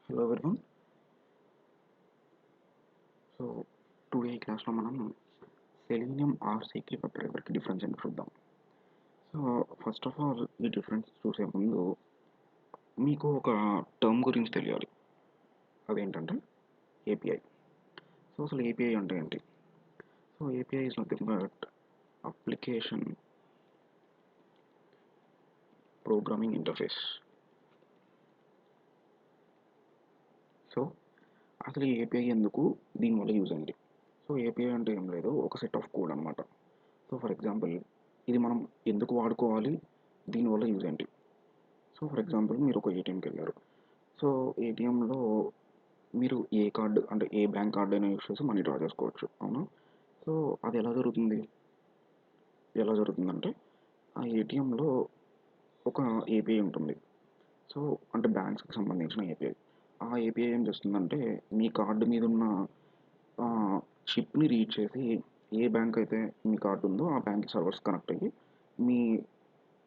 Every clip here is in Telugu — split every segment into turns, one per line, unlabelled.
Hello everyone. So today క్లాస్లో మనం సెలీనియం ఆర్సీకి WebDriverకి డిఫరెన్స్ ఏంటో చూద్దాం. సో ఫస్ట్ ఆఫ్ ఆల్ ఈ డిఫరెన్స్ చూసే ముందు మీకు ఒక టర్మ్ గురించి తెలియాలి. అదేంటంటే ఏపీఐ. సో అసలు ఏపీఐ అంటే ఏంటి? So API is nothing but application programming interface. So అసలు ఈ ఏపీఐ ఎందుకు, దీనివల్ల యూజ్ ఏంటి? సో ఏపీఐ అంటే ఏం లేదు, ఒక సెట్ ఆఫ్ కోడ్ అనమాట. సో ఫర్ ఎగ్జాంపుల్ ఇది మనం ఎందుకు వాడుకోవాలి, దీనివల్ల యూజ్ ఏంటి? సో ఫర్ ఎగ్జాంపుల్ మీరు ఒక ఏటీఎంకి వెళ్ళారు. సో ఏటీఎంలో మీరు ఏ కార్డు అంటే ఏ బ్యాంక్ కార్డు అయినా యూస్ చేసి మనీ డ్రా చేసుకోవచ్చు, అవునా? సో అది ఎలా జరుగుతుందంటే ఆ ఏటీఎంలో ఒక ఏపీఐ ఉంటుంది. సో అంటే బ్యాంక్స్కి సంబంధించిన ఏపీఐ. ఆ ఏపీఐ ఏం చేస్తుందంటే మీ కార్డు మీద ఉన్న చిప్ని రీడ్ చేసి ఏ బ్యాంక్ అయితే మీ కార్డు ఉందో ఆ బ్యాంక్ సర్వర్స్ కనెక్ట్ అయ్యి మీ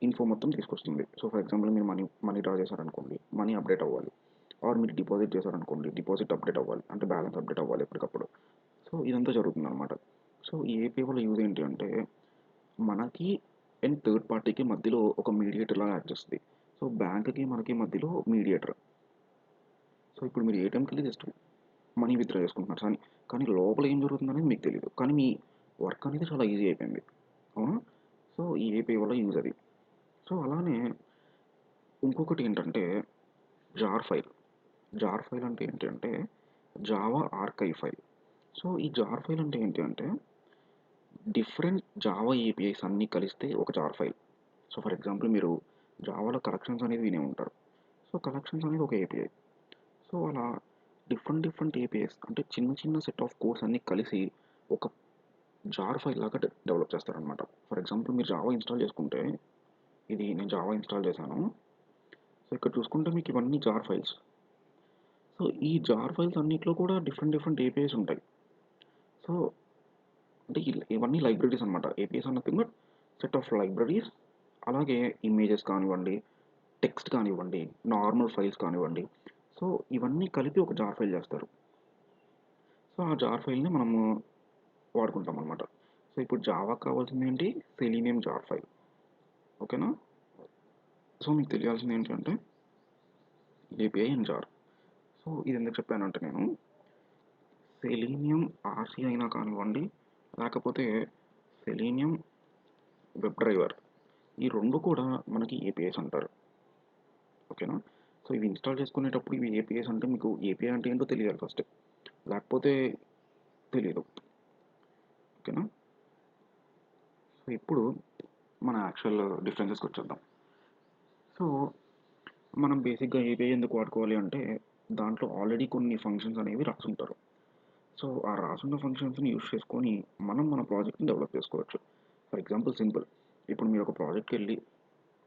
ఇన్ఫో మొత్తం తీసుకొస్తుంది. సో ఫర్ ఎగ్జాంపుల్ మీరు మనీ డ్రా చేశారనుకోండి, మనీ అప్డేట్ అవ్వాలి. ఆర్ మీరు డిపాజిట్ చేశారనుకోండి, డిపాజిట్ అప్డేట్ అవ్వాలి, అంటే బ్యాలెన్స్ అప్డేట్ అవ్వాలి ఎప్పటికప్పుడు. సో ఇదంతా జరుగుతుందన్నమాట. సో ఈ ఏపీఐ వల్ల యూజ్ ఏంటి అంటే మనకి అండ్ థర్డ్ పార్టీకి మధ్యలో ఒక మీడియేటర్ లాగా యాక్ట్ చేస్తుంది. సో బ్యాంక్కి మనకి మధ్యలో మీడియేటర్. సో ఇప్పుడు మీరు ఏటీఎంకి వెళ్ళి జస్ట్ మనీ విత్డ్రా చేసుకుంటున్నారు కానీ లోపల ఏం జరుగుతుందనేది మీకు తెలియదు. కానీ మీ వర్క్ అనేది చాలా ఈజీ అయిపోయింది, అవునా? సో ఈ ఏపీఐ వల్ల యూజ్ అది. సో అలానే ఇంకొకటి ఏంటంటే జార్ ఫైల్. జార్ ఫైల్ అంటే ఏంటి అంటే జావా ఆర్కైవ్ ఫైల్. సో ఈ జార్ ఫైల్ అంటే ఏంటి అంటే డిఫరెంట్ జావా ఏపీఐస్ అన్నీ కలిస్తే ఒక జార్ ఫైల్. సో ఫర్ ఎగ్జాంపుల్ మీరు జావాలో కలెక్షన్స్ అనేది వినే ఉంటారు. సో కలెక్షన్స్ అనేది ఒక ఏపీఐ. సో అలా డిఫరెంట్ ఏపీఐస్ అంటే చిన్న చిన్న సెట్ ఆఫ్ కోడ్స్ అన్నీ కలిసి ఒక జార్ ఫైల్ లాగా డెవలప్ చేస్తారనమాట. ఫర్ ఎగ్జాంపుల్ మీరు జావా ఇన్స్టాల్ చేసుకుంటే, ఇది నేను జావా ఇన్స్టాల్ చేశాను. సో ఇక్కడ చూసుకుంటే మీకు ఇవన్నీ జార్ ఫైల్స్. సో ఈ జార్ ఫైల్స్ అన్నిట్లో కూడా డిఫరెంట్ ఏపీఐస్ ఉంటాయి. సో అంటే ఇవన్నీ లైబ్రరీస్ అనమాట. ఏపీఐస్ అన్న nothing but set of libraries. అలాగే ఇమేజెస్ కానివ్వండి, టెక్స్ట్ కానివ్వండి, నార్మల్ ఫైల్స్ కానివ్వండి. సో ఇవన్నీ కలిపి ఒక జార్ ఫైల్ చేస్తారు. సో ఆ జార్ ఫైల్ని మనము వాడుకుంటాం అనమాట. సో ఇప్పుడు జావాకి కావాల్సింది ఏంటి? సెలీనియం జార్ ఫైల్, ఓకేనా? సో మీకు తెలియాల్సింది ఏంటంటే ఏపీఐ అండ్ జార్. సో ఇది ఎందుకు చెప్పానంటే నేను సెలీనియం ఆర్సీ అయినా కానివ్వండి, లేకపోతే సెలీనియం వెబ్ డ్రైవర్, ఈ రెండు కూడా మనకి ఏపీఐస్ అంటారు, ఓకేనా? సో ఇవి ఇన్స్టాల్ చేసుకునేటప్పుడు ఇవి ఏపీఐస్ అంటే మీకు ఏపీఐ అంటే ఏంటో తెలియాలి ఫస్ట్, లేకపోతే తెలియదు, ఓకేనా? సో ఇప్పుడు మన యాక్చువల్ డిఫరెన్సెస్కి వచ్చేద్దాం. సో మనం బేసిక్గా ఏపీఐ ఎందుకు వాడుకోవాలి అంటే దాంట్లో ఆల్రెడీ కొన్ని ఫంక్షన్స్ అనేవి రాసుంటారు. సో ఆ రాసున్న ఫంక్షన్స్ని యూస్ చేసుకొని మనం మన ప్రాజెక్ట్ని డెవలప్ చేసుకోవచ్చు. ఫర్ ఎగ్జాంపుల్ సింపుల్, ఇప్పుడు మీరు ఒక ప్రాజెక్ట్కి వెళ్ళి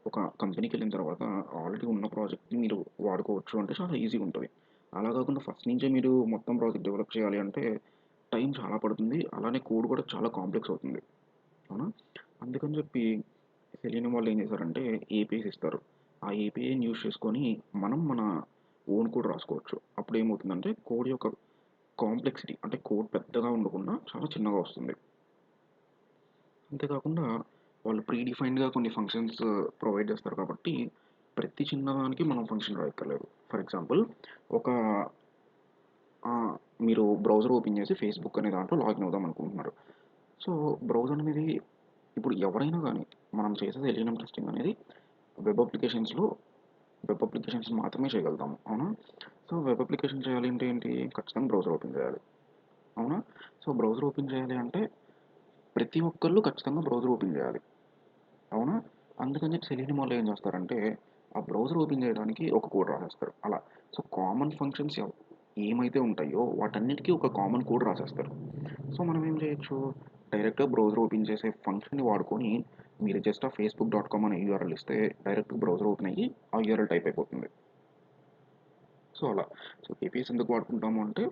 ఒక కంపెనీకి వెళ్ళిన తర్వాత ఆల్రెడీ ఉన్న ప్రాజెక్ట్ని మీరు వాడుకోవచ్చు అంటే చాలా ఈజీగా ఉంటుంది. అలా కాకుండా ఫస్ట్ నుంచే మీరు మొత్తం ప్రాజెక్ట్ డెవలప్ చేయాలి అంటే టైం చాలా పడుతుంది, అలానే కోడ్ కూడా చాలా కాంప్లెక్స్ అవుతుంది, అవునా? అందుకని చెప్పి సెలీనియం వాళ్ళు ఏం చేశారంటే ఏపీఐస్ ఇస్తారు. ఆ ఏపీఐని యూస్ చేసుకొని మనం మన ఓన్ కోడ్ రాసుకోవచ్చు. అప్పుడు ఏమవుతుందంటే కోడ్ యొక్క కాంప్లెక్సిటీ అంటే కోడ్ పెద్దగా ఉండకుండా చాలా చిన్నగా వస్తుంది. అంతేకాకుండా వాళ్ళు ప్రీ డిఫైన్డ్గా కొన్ని ఫంక్షన్స్ ప్రొవైడ్ చేస్తారు కాబట్టి ప్రతి చిన్నదానికి మనం ఫంక్షన్ రాయక్కర్లేదు. ఫర్ ఎగ్జాంపుల్ ఒక మీరు బ్రౌజర్ ఓపెన్ చేసి ఫేస్బుక్ అనే దాంట్లో లాగిన్ అవుదాం అనుకుంటున్నారు. సో బ్రౌజర్ అనేది ఇప్పుడు ఎవరైనా కానీ మనం చేసే సెలీనియం టెస్టింగ్ అనేది వెబ్ అప్లికేషన్స్లో వెబ్ అప్లికేషన్స్ మాత్రమే చేయగలుగుతాము, అవునా? సో వెబ్ అప్లికేషన్ చేయాలి అంటే ఏంటి? ఖచ్చితంగా బ్రౌజర్ ఓపెన్ చేయాలి, అవునా? సో బ్రౌజర్ ఓపెన్ చేయాలి అంటే ప్రతి ఒక్కళ్ళు ఖచ్చితంగా బ్రౌజర్ ఓపెన్ చేయాలి, అవునా? అందుకని చెప్పి సెలీనియం వాళ్ళు ఏం చేస్తారంటే ఆ బ్రౌజర్ ఓపెన్ చేయడానికి ఒక కోడ్ రాసేస్తారు అలా. సో కామన్ ఫంక్షన్స్ ఏమైతే ఉంటాయో వాటన్నిటికీ ఒక కామన్ కోడ్ రాసేస్తారు. సో మనం ఏం చేయొచ్చు? డైరెక్ట్గా బ్రౌజర్ ఓపెన్ చేసే ఫంక్షన్ని వాడుకొని మీరు జస్ట్ ఆ facebook.com అనే యూఆర్ఎల్ ఇస్తే డైరెక్ట్ బ్రౌజర్ ఓపెన్ అయ్యి ఆ యూఆర్ఎల్ టైప్ అయిపోతుంది. సో అలా. సో ఏపీఎస్ ఎందుకు వాడుకుంటాము అంటే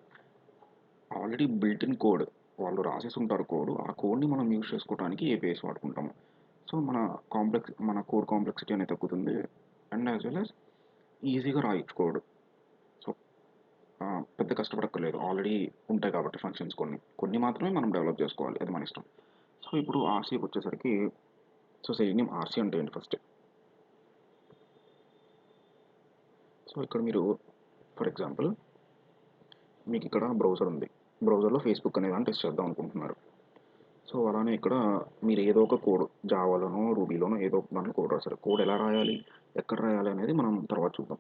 ఆల్రెడీ బిల్ట్ ఇన్ కోడ్ వాళ్ళు రాసేసి ఉంటారు కోడ్, ఆ కోడ్ని మనం యూజ్ చేసుకోవడానికి ఏపీఎస్ వాడుకుంటాము. సో మన కోడ్ కాంప్లెక్సిటీ అనేది తగ్గుతుంది అండ్ యాజ్ వెల్ యాజ్ ఈజీగా రాయొచ్చు కోడ్. సో పెద్ద కష్టపడక్కర్లేదు. ఆల్రెడీ ఉంటాయి కాబట్టి ఫంక్షన్స్ కొన్ని. కొన్ని మాత్రమే మనం డెవలప్ చేసుకోవాలి. అది మన ఇష్టం. సో, ఇప్పుడు ఆర్‌సీకొచ్చేసరికి సో, సెలీనియం ఆర్‌సీ అంటే ఏంటి ఫస్ట్? సో, ఇక్కడ మీరు ఫర్ ఎగ్జాంపుల్ మీకిక్కడ బ్రౌజర్ ఉంది. బ్రౌజర్‌లో ఫేస్‌బుక్ అనే దాన్ని టెస్ట్ చేద్దాం అనుకుంటున్నారు. సో, అలానే ఇక్కడ మీరు ఏదో ఒక కోడ్ జావాలోనో, రూబీలోనో ఏదో ఒక దాంట్లో కోడ్ రాశారు. కోడ్ ఎలా రాయాలి? ఎక్కడ రాయాలి? అనేది మనం తర్వాత చూద్దాం.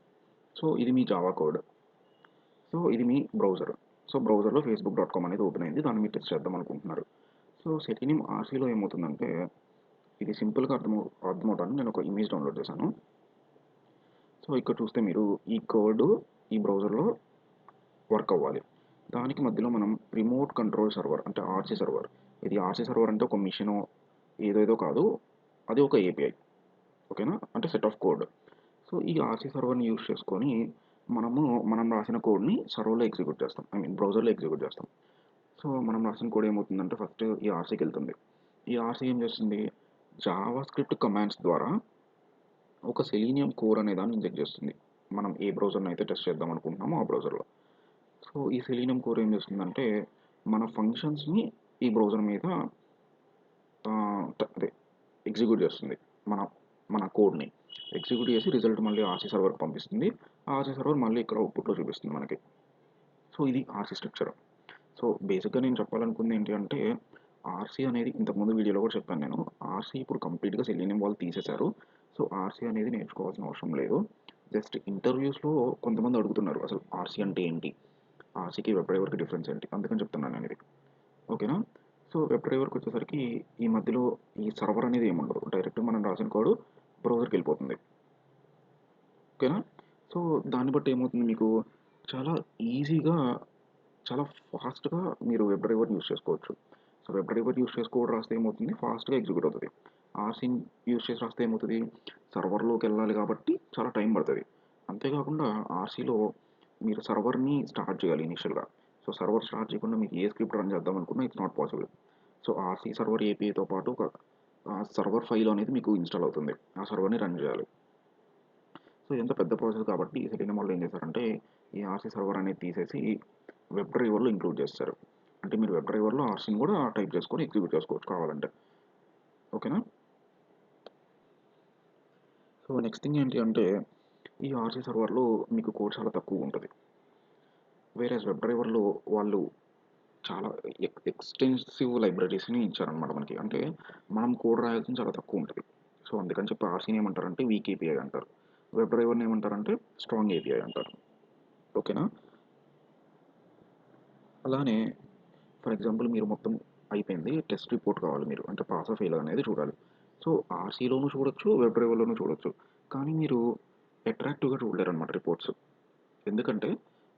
సో, ఇది మీ జావా కోడ్. సో, ఇది మీ బ్రౌజర్. సో, బ్రౌజర్‌లో ఫేస్‌బుక్.కామ్ అనేది ఓపెన్ అయింది. దాన్ని మీరు టెస్ట్ చేద్దాం అనుకుంటున్నారు. సో, సెలీనియం ఆర్‌సీలో ఏమవుతుందంటే ఇది సింపుల్‌గా అర్థమవడానికి నేను ఒక ఇమేజ్ డౌన్‌లోడ్ చేశాను. సో, ఇక్కడ చూస్తే మీరు ఈ కోడ్ ఈ బ్రౌజర్‌లో వర్క్ అవ్వాలి. దానికి మధ్యలో మనం రిమోట్ కంట్రోల్ సర్వర్ అంటే ఆర్‌సీ సర్వర్. ఇది ఆర్‌సీ సర్వర్ అంటే ఒక మిషనో ఏదేదో కాదు. అది ఒక ఏపీఐ. ఓకేనా? అంటే సెట్ ఆఫ్ కోడ్. సో, ఈ ఆర్‌సీ సర్వర్‌ని యూజ్ చేసుకొని మనము మనం రాసిన కోడ్‌ని సర్వర్‌లో ఎగ్జిక్యూట్ చేస్తాం. ఐ మీన్ బ్రౌజర్‌లో ఎగ్జిక్యూట్ చేస్తాం. సో, మనం రాసిన కోడ్ ఏమవుతుందంటే ఫస్ట్ ఈ ఆర్‌సీకెళ్తుంది. ఈ ఆర్‌సీ ఏం చేస్తుంది? జావా స్క్రిప్ట్ కమాండ్స్ ద్వారా ఒక సెలీనియం కోర్ అనే దాన్ని ఇంజెక్ట్ చేస్తుంది. మనం ఏ బ్రౌజర్‌నైతే టెస్ట్ చేద్దాం అనుకుంటున్నామో ఆ బ్రౌజర్‌లో. సో, ఈ సెలీనియం కోర్ ఏం చేస్తుందంటే మన ఫంక్షన్స్‌ని ఈ బ్రౌజర్ మీద అదే ఎగ్జిక్యూట్ చేస్తుంది. మన మన కోడ్‌ని. ఎగ్జిక్యూట్ చేసి రిజల్ట్ మళ్ళీ ఆర్‌సీ సర్వర్‌కి పంపిస్తుంది. ఆ ఆర్‌సీ సర్వర్ మళ్ళీ ఇక్కడ అవుట్‌పుట్‌లో చూపిస్తుంది మనకి. సో, ఇది ఆర్‌సీ స్ట్రక్చర్. సో, బేసిక్‌గా నేను చెప్పాలనుకుంది ఏంటి అంటే, ఆర్‌సీ అనేది ఇంతకుముందు వీడియోలో కూడా చెప్పాను నేను. ఆర్‌సీ ఇప్పుడు కంప్లీట్‌గా సెలీనియం వాళ్ళు తీసేశారు. సో, ఆర్‌సీ అనేది నేర్చుకోవాల్సిన అవసరం లేదు. జస్ట్ ఇంటర్వ్యూస్‌లో కొంతమంది అడుగుతున్నారు. అసలు ఆర్‌సీ అంటే ఏంటి? ఆర్‌సీకి వెబ్ డ్రైవర్‌కి డిఫరెన్స్ ఏంటి? అందుకని చెప్తున్నాను నేనిది. ఓకేనా? సో, వెబ్ డ్రైవర్‌కొచ్చేసరికి ఈ మధ్యలో ఈ సర్వర్ అనేది ఏముండదు. డైరెక్ట్‌గా మనం రాసిన కోడ్ బ్రౌజర్‌కెళ్ళిపోతుంది. ఓకేనా? సో, దాన్ని బట్టి ఏమవుతుంది మీకు చాలా ఈజీగా చాలా ఫాస్ట్‌గా మీరు వెబ్ డ్రైవర్ యూజ్ చేసుకోవచ్చు. సో, వెబ్ డ్రైవర్ యూజ్ చేసి కోడ్ రాస్తే ఏమవుతుంది ఫాస్ట్‌గా ఎగ్జిక్యూట్ అవుతది. ఆర్‌సిన్ యూజ్ చేసి రాస్తే ఏమవుతది సర్వర్‌లోకెళ్ళాలి కాబట్టి చాలా టైం పడతది. అంతేకాకుండా ఆర్‌సిలో మీరు సర్వర్‌ని స్టార్ట్ చేయాలి ఇనీషియల్‌గా. సో, సర్వర్ స్టార్ట్ చేయకుండా మీకు ఏ స్క్రిప్ట్ రన్ చేద్దాం అనుకున్నా it's not possible. So, RC server ఏపీఐతో పాటు ఒక సర్వర్ ఫైల్ అనేది మీకు ఇన్‌స్టాల్ అవుతుంది. ఆ సర్వర్‌ని రన్ చేయాలి. సో, ఇదంతా పెద్ద ప్రాసెస్ కాబట్టి సెలీనియం వాళ్ళు ఏం చేశారంటే, ఈ ఆర్‌సీ సర్వర్ అనేది తీసేసి వెబ్ డ్రైవర్‌లో ఇంక్లూడ్ చేసేశారు. అంటే మీరు వెబ్ డ్రైవర్‌లో ఆర్‌సీని కూడా టైప్ చేసుకొని ఎగ్జిక్యూట్ చేసుకోవచ్చు కావాలంటే. ఓకేనా? సో, నెక్స్ట్ థింగ్ ఏంటి అంటే, ఈ ఆర్‌సీ సర్వర్‌లో మీకు కోడ్ చాలా తక్కువుంటది. వేరేస్ వెబ్ డ్రైవర్‌లో వాళ్ళు చాలా ఎక్స్‌టెన్సివ్ లైబ్రరీస్‌ని ఇచ్చారనమాట మనకి. అంటే మనం కోడ్ రాయాల్సింది చాలా తక్కువుంటది. సో, అందుకని చెప్పి ఆర్‌సీని ఏమంటారంటే వీక్ ఏపీఐ అంటారు. వెబ్ డ్రైవర్‌ని ఏమంటారంటే స్ట్రాంగ్ ఏపీఐ అంటారు. ఓకేనా? అలానే ఫర్ ఎగ్జాంపుల్ మీరు మొత్తం అయిపోయింది. టెస్ట్ రిపోర్ట్ కావాలి మీరు. అంటే పాసా, ఫెయిలా అనేది చూడాలి. సో, ఆర్‌సీలోనూ చూడొచ్చు, వెబ్ డ్రైవర్‌లోనూ చూడొచ్చు. కానీ మీరు అట్రాక్టివ్‌గా చూడలేరనమాట రిపోర్ట్స్. ఎందుకంటే,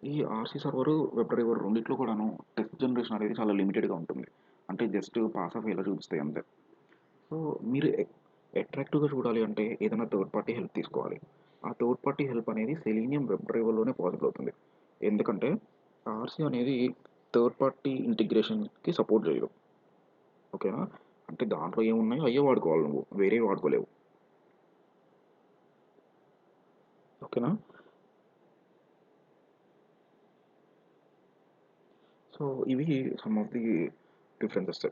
ఈ ఆర్‌సీ సర్వరు, వెబ్ డ్రైవర్ రెండిట్లో కూడాను టెస్ట్ జనరేషన్ అనేది చాలా లిమిటెడ్‌గా ఉంటుంది. అంటే జస్ట్ పాసా, ఫెయిలా చూపిస్తాయి అంతే. సో, మీరు అట్రాక్టివ్‌గా చూడాలి అంటే ఏదైనా థర్డ్ పార్టీ హెల్ప్ తీసుకోవాలి. ఆ థర్డ్ పార్టీ హెల్ప్ అనేది సెలీనియం వెబ్ డ్రైవర్‌లోనే పాసిబుల్ అవుతుంది. ఎందుకంటే, ఆర్‌సీ అనేది థర్డ్ పార్టీ ఇంటిగ్రేషన్‌కి సపోర్ట్ చేయదు. ఓకేనా? అంటే దాంట్లో ఏమున్నాయో అయ్యే వాడుకోవాలి నువ్వు. వేరేవి వాడుకోలేవు. ఓకేనా? సో, ఇవి some of the differences.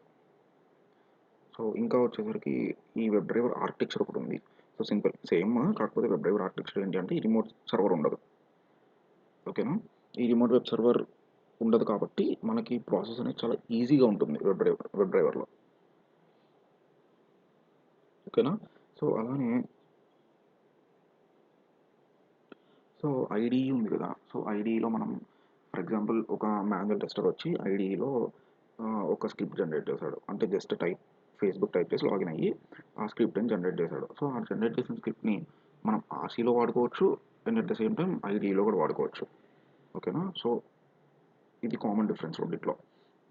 So, ఇంకా వచ్చేసరికి ఈ వెబ్ డ్రైవర్ ఆర్కిటెక్చర్ ఒకటుంది. సో, సింపుల్ సేమ్ కాకపోతే వెబ్ డ్రైవర్ ఆర్కిటెక్చర్ ఏంటి అంటే ఈ రిమోట్ సర్వర్ ఉండదు. ఓకేనా? ఈ రిమోట్ వెబ్ సర్వర్ ఉండదు కాబట్టి మనకి ప్రాసెస్ అనేది చాలా ఈజీగా ఉంటుంది వెబ్ డ్రైవర్‌లో. ఓకేనా? సో, అలానే సో, ఐడీఈ ఉంది కదా! సో, ఐడీఈలో మనం ఫర్ ఎగ్జాంపుల్ ఒక మాన్యువల్ టెస్టర్ వచ్చి ఐడీఈలో ఒక స్క్రిప్ట్ జనరేట్ చేశాడు. అంటే జస్ట్ ఫేస్‌బుక్ టైప్ చేసి లాగిన్ అయ్యి ఆ స్క్రిప్ట్‌ని జనరేట్ చేశాడు. సో, ఆ జనరేట్ చేసిన స్క్రిప్ట్‌ని మనం ఆర్‌సీలో వాడుకోవచ్చు. And at the same time ఐడీఈలో కూడా వాడుకోవచ్చు. ఓకేనా? సో, ఇది కామన్ డిఫరెన్స్ రెండిట్లో.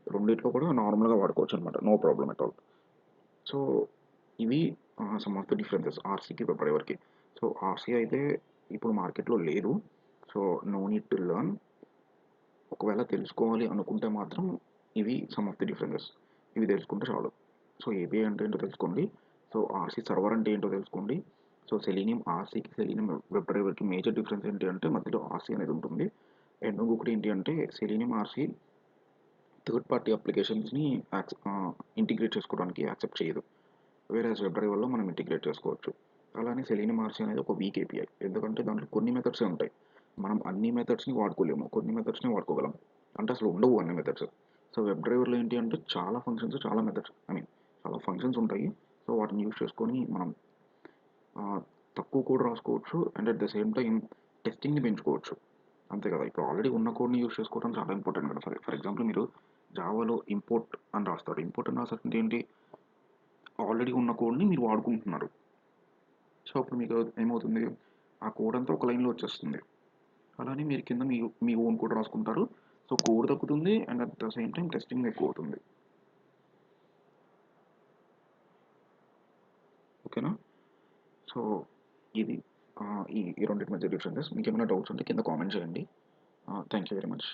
రెండిట్లో కూడా నార్మల్‌గా వాడుకోవచ్చనమాట. No problem at all. So, ఇవి సమ్ ఆఫ్ ద డిఫరెన్సెస్ ఆర్‌సీకి, వెబ్ డ్రైవర్‌కి. సో, ఆర్‌సీ అయితే ఇప్పుడు మార్కెట్‌లో లేదు. So, no need to learn. ఒకవేళ తెలుసుకోవాలి అనుకుంటే మాత్రం ఇవి సమ్ ఆఫ్ ది డిఫరెన్సెస్. ఇవి తెలుసుకుంటే చాలు. సో, ఏపీఐ అంటే ఏంటో తెలుసుకోండి. సో, ఆర్‌సీ సర్వర్ అంటే ఏంటో తెలుసుకోండి. సో, సెలీనియం ఆర్‌సీకి, సెలీనియం వెబ్ డ్రైవర్‌కి మేజర్ డిఫరెన్స్ ఏంటి అంటే మధ్యలో ఆర్‌సీ అనేది ఉంటుంది. అండ్ ఇంకొకటి ఏంటి అంటే సెలీనియం ఆర్సీ థర్డ్ పార్టీ అప్లికేషన్స్ని ఇంటిగ్రేట్ చేసుకోవడానికి యాక్సెప్ట్ చేయదు. వేరేస్ వెబ్ డ్రైవర్లో మనం ఇంటిగ్రేట్ చేసుకోవచ్చు. అలానే సెలీనియం ఆర్సీ అనేది ఒక వీక్ ఏపీఐ. ఎందుకంటే దాంట్లో కొన్ని మెథడ్సే ఉంటాయి. మనం అన్ని మెథడ్స్ని వాడుకోలేము, కొన్ని మెథడ్స్ని వాడుకోగలం. అంటే అసలు ఉండవు అన్ని మెథడ్స్. సో వెబ్ డ్రైవర్లో ఏంటి అంటే చాలా ఫంక్షన్స్, చాలా మెథడ్స్, చాలా ఫంక్షన్స్ ఉంటాయి. సో వాటిని యూస్ చేసుకొని మనం ఆ, తక్కువ కోడ్ రాసుకోవచ్చు and at the same time టెస్టింగ్ని పెంచుకోవచ్చు. అంతే కదా, ఇప్పుడు ఆల్రెడీ ఉన్న కోడ్ని యూస్ చేసుకోవడం చాలా ఇంపార్టెంట్ కదా. ఫర్ ఎగ్జాంపుల్ మీరు జావాలో ఇంపోర్ట్ అని రాస్తారు. ఇంపోర్ట్ అని రాసారంటే ఏంటి, ఆల్రెడీ ఉన్న కోడ్ని మీరు వాడుకుంటున్నారు. సో అప్పుడు మీకు ఏమవుతుంది, ఆ కోడ్ అంతా ఒక లైన్లో వచ్చేస్తుంది. అలానే మీరు కింద మీ మీ ఓన్ కోడ్ రాసుకుంటారు. సో కోడ్ తగ్గుతుంది and at the same time testing ఎక్కువ అవుతుంది. ఓకేనా. సో ఇది ఈ రెండింటి మధ్య డిఫరెన్సెస్. మీకు ఏమైనా డౌట్స్ ఉంటే కింద కామెంట్ చేయండి. Thank you very much.